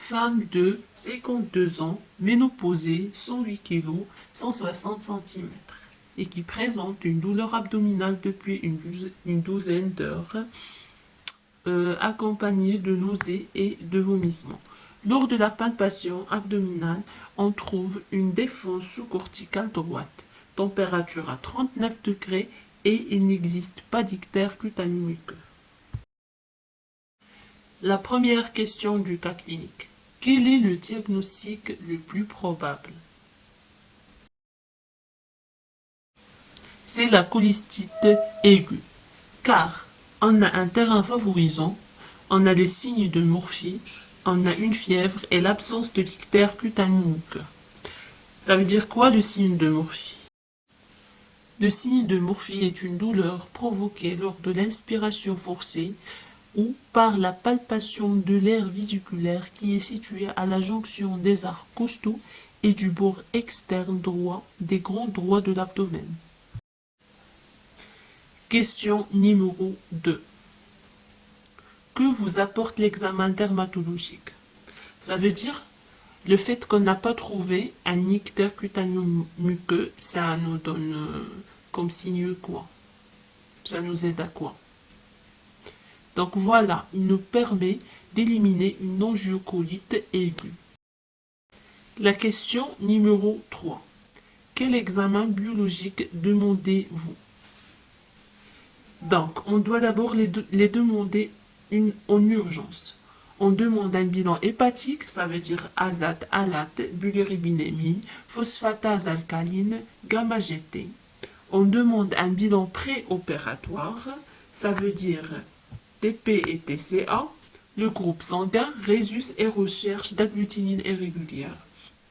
femme de 52 ans, ménopausée, 108 kg, 160 cm, et qui présente une douleur abdominale depuis une douzaine d'heures, accompagnée de nausées et de vomissements. Lors de la palpation abdominale, on trouve une défense sous-corticale droite, température à 39 degrés et il n'existe pas d'ictère cutané-muqueux. La première question du cas clinique. Quel est le diagnostic le plus probable? C'est la cholestite aiguë, car on a un terrain favorisant, on a le signe de Murphy, on a une fièvre et l'absence de l'ictère cutané-muqueux. Ça veut dire quoi le signe de Murphy? Le signe de Murphy est une douleur provoquée lors de l'inspiration forcée ou par la palpation de l'aire vésiculaire qui est située à la jonction des arcs costaux et du bord externe droit des grands droits de l'abdomen. Question numéro 2. Que vous apporte l'examen dermatologique? Ça veut dire le fait qu'on n'a pas trouvé un ictère cutané-muqueux, ça nous donne comme signe quoi? Ça nous aide à quoi? Donc voilà, il nous permet d'éliminer une angiocolite aiguë. La question numéro 3. Quel examen biologique demandez-vous? Donc, on doit d'abord les demander en urgence. On demande un bilan hépatique, ça veut dire azate, alate, bilirubénémie, phosphatase alcaline, gamma-GT. On demande un bilan préopératoire, ça veut dire TP et TCA, le groupe sanguin, résus et recherche d'agglutinine irrégulière.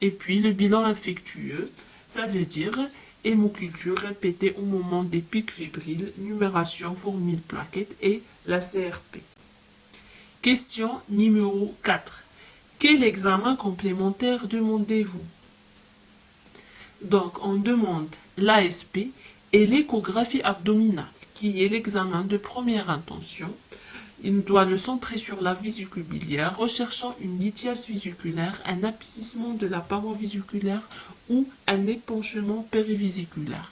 Et puis le bilan infectieux, ça veut dire hémoculture répétée au moment des pics fébriles, numération formule plaquette et la CRP. Question numéro 4. Quel examen complémentaire demandez-vous? Donc on demande l'ASP et l'échographie abdominale, qui est l'examen de première intention. Il doit le centrer sur la vésicule biliaire, recherchant une lithiase vésiculaire, un apicissement de la paroi vésiculaire ou un épanchement périvésiculaire.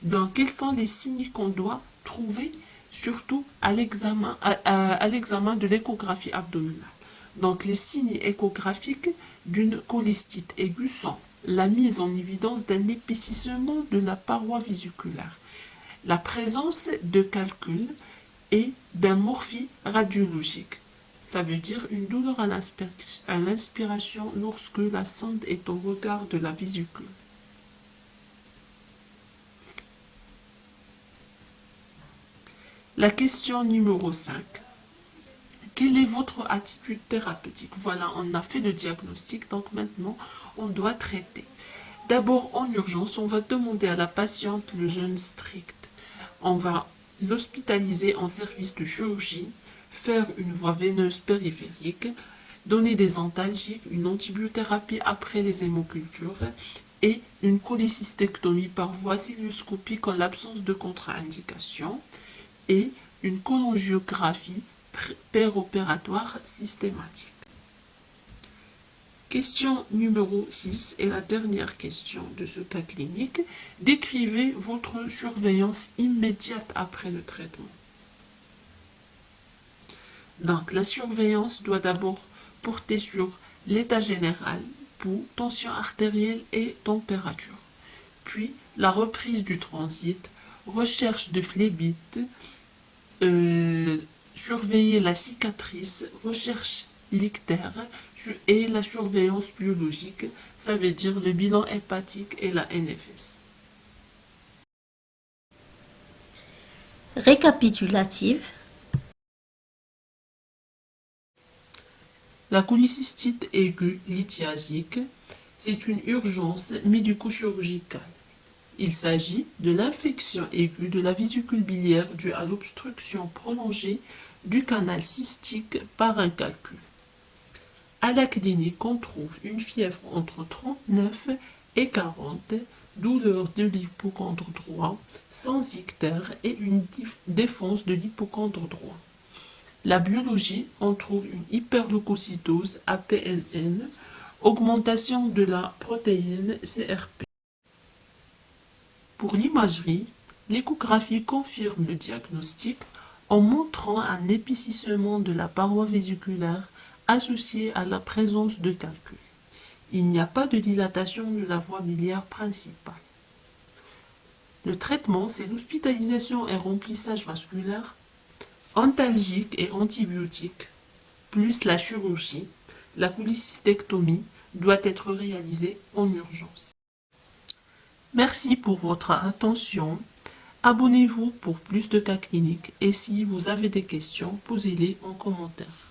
Donc, quels sont les signes qu'on doit trouver, surtout à l'examen de l'échographie abdominale? Donc, les signes échographiques d'une cholestite aiguë sont la mise en évidence d'un épaississement de la paroi vésiculaire, la présence de calculs et d'un morphie radiologique. Ça veut dire une douleur à l'inspiration lorsque la sonde est au regard de la vésicule. La question numéro 5. Quelle est votre attitude thérapeutique? Voilà, on a fait le diagnostic, donc maintenant on doit traiter. D'abord, en urgence, on va demander à la patiente le jeûne strict. On va l'hospitaliser en service de chirurgie, faire une voie veineuse périphérique, donner des antalgiques, une antibiothérapie après les hémocultures et une cholécystectomie par voie cilioscopique en l'absence de contre-indication et une cholangiographie péropératoire systématique. Question numéro 6 et la dernière question de ce cas clinique. Décrivez votre surveillance immédiate après le traitement. Donc, la surveillance doit d'abord porter sur l'état général, pouls, tension artérielle et température. Puis, la reprise du transit, recherche de phlébite, surveiller la cicatrice, recherche l'ictère et la surveillance biologique, ça veut dire le bilan hépatique et la NFS. Récapitulative. La cholécystite aiguë lithiasique, c'est une urgence médico-chirurgicale. Il s'agit de l'infection aiguë de la vésicule biliaire due à l'obstruction prolongée du canal cystique par un calcul. À la clinique, on trouve une fièvre entre 39 et 40, douleur de l'hypocondre droit, sans ictère et une défense de l'hypocondre droit. La biologie, on trouve une hyperleucocytose APLN, augmentation de la protéine CRP. Pour l'imagerie, l'échographie confirme le diagnostic en montrant un épaississement de la paroi vésiculaire associé à la présence de calculs. Il n'y a pas de dilatation de la voie biliaire principale. Le traitement, c'est l'hospitalisation et remplissage vasculaire, antalgique et antibiotique, plus la chirurgie. La cholécystectomie doit être réalisée en urgence. Merci pour votre attention. Abonnez-vous pour plus de cas cliniques et si vous avez des questions, posez-les en commentaire.